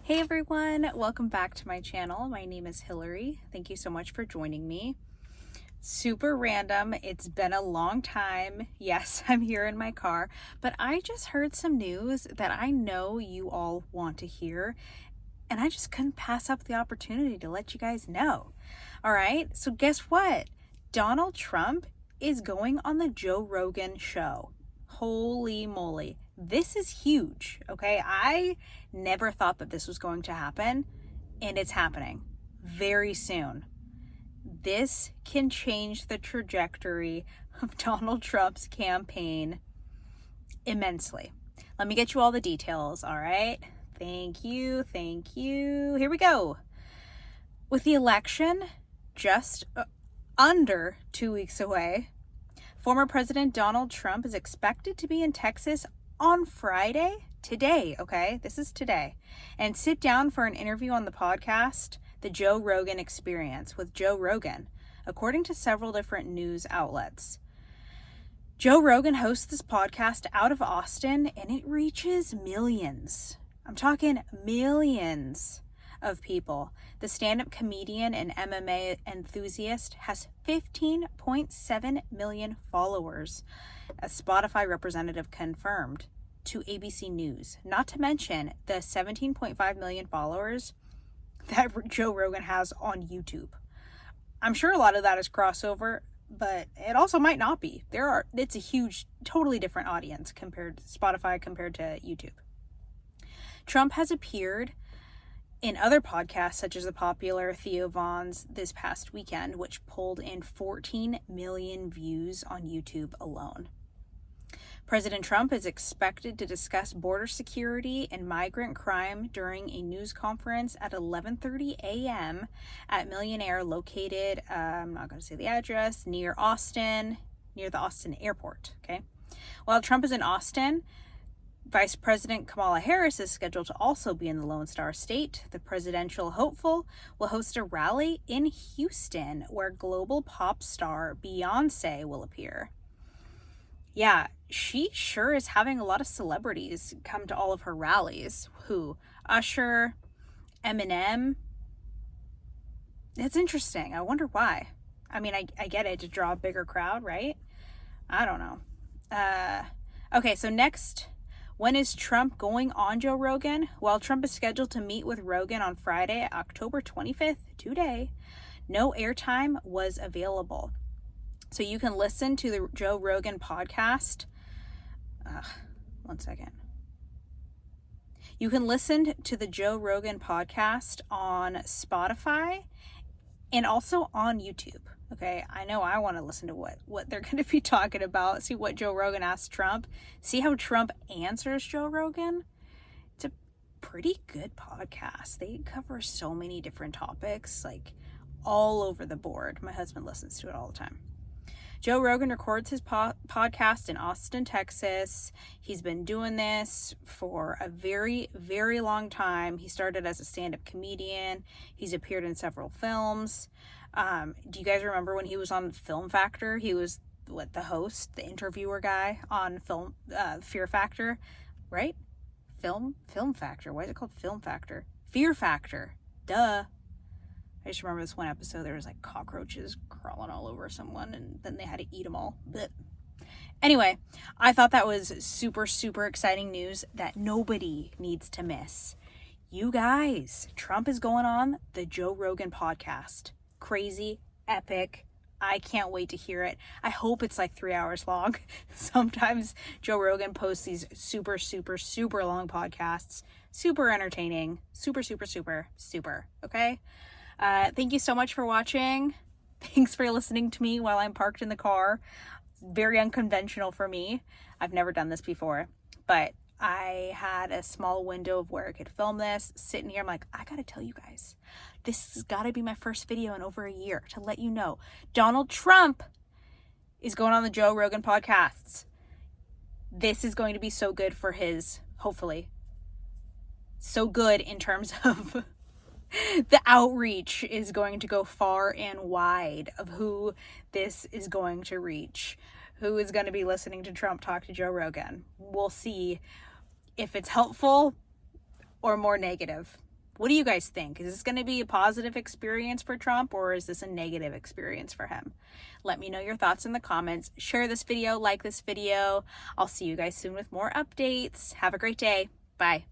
Hey everyone, welcome back to my channel. My name is Hillary. Thank you so much for joining me. Super random. It's been a long time. Yes, I'm here in my car, but I just heard some news that I know you all want to hear, and I just couldn't pass up the opportunity to let you guys know. All right, so guess what? Donald Trump is going on the Joe Rogan show. Holy moly. This is huge, okay? I never thought that this was going to happen, and it's happening very soon. This can change the trajectory of Donald Trump's campaign immensely. Let me get you all the details, all right? Thank you. Here we go. With the election just under 2 weeks away, former President Donald Trump is expected to be in Texas on Friday, today, okay? This is today, and sit down for an interview on the podcast, The Joe Rogan Experience with Joe Rogan, according to several different news outlets. Joe Rogan hosts this podcast out of Austin, and it reaches millions. I'm talking millions of people. The stand-up comedian and MMA enthusiast has 15.7 million followers, a Spotify representative confirmed to ABC News. Not to mention the 17.5 million followers that Joe Rogan has on YouTube. I'm sure a lot of that is crossover, but it also might not be. It's a huge, totally different audience compared to Spotify compared to YouTube. Trump has appeared in other podcasts, such as the popular Theo Von's This Past Weekend, which pulled in 14 million views on YouTube alone. President Trump is expected to discuss border security and migrant crime during a news conference at 11:30 a.m. at Millionaire, located, I'm not going to say the address, near the Austin airport, okay? While Trump is in Austin, Vice President Kamala Harris is scheduled to also be in the Lone Star State. The presidential hopeful will host a rally in Houston where global pop star Beyonce will appear. Yeah, she sure is having a lot of celebrities come to all of her rallies. Who? Usher, Eminem. It's interesting. I wonder why. I mean, I get it, to draw a bigger crowd, right? I don't know. Okay, so next, when is Trump going on Joe Rogan? Well, Trump is scheduled to meet with Rogan on Friday, October 25th, today. No airtime was available. So you can listen to the Joe Rogan podcast. One second. You can listen to the Joe Rogan podcast on Spotify and also on YouTube. Okay, I know I want to listen to what they're going to be talking about. See what Joe Rogan asks Trump. See how Trump answers Joe Rogan. It's a pretty good podcast. They cover so many different topics, like all over the board. My husband listens to it all the time. Joe Rogan records his podcast in Austin, Texas. He's been doing this for a very, very long time. He started as a stand-up comedian. He's appeared in several films. Do you guys remember when he was on Film Factor? He was the host, the interviewer guy on Fear Factor, right? Film Factor. Why is it called Film Factor? Fear Factor. Duh. I just remember this one episode, there was like cockroaches crawling all over someone, and then they had to eat them all. But anyway, I thought that was super, super exciting news that nobody needs to miss. You guys, Trump is going on the Joe Rogan podcast. Crazy, epic. I can't wait to hear it. I hope it's like 3 hours long. Sometimes Joe Rogan posts these super, super, super long podcasts. Super entertaining. Super, super, super, super. Okay? Thank you so much for watching. Thanks for listening to me while I'm parked in the car. Very unconventional for me. I've never done this before, but I had a small window of where I could film this. Sitting here, I'm like, I gotta tell you guys, this has gotta be my first video in over a year to let you know Donald Trump is going on the Joe Rogan podcasts. This is going to be so good for his, hopefully, so good in terms of the outreach is going to go far and wide of who this is going to reach, who is going to be listening to Trump talk to Joe Rogan. We'll see if it's helpful or more negative. What do you guys think? Is this going to be a positive experience for Trump, or is this a negative experience for him? Let me know your thoughts in the comments. Share this video, like this video. I'll see you guys soon with more updates. Have a great day. Bye.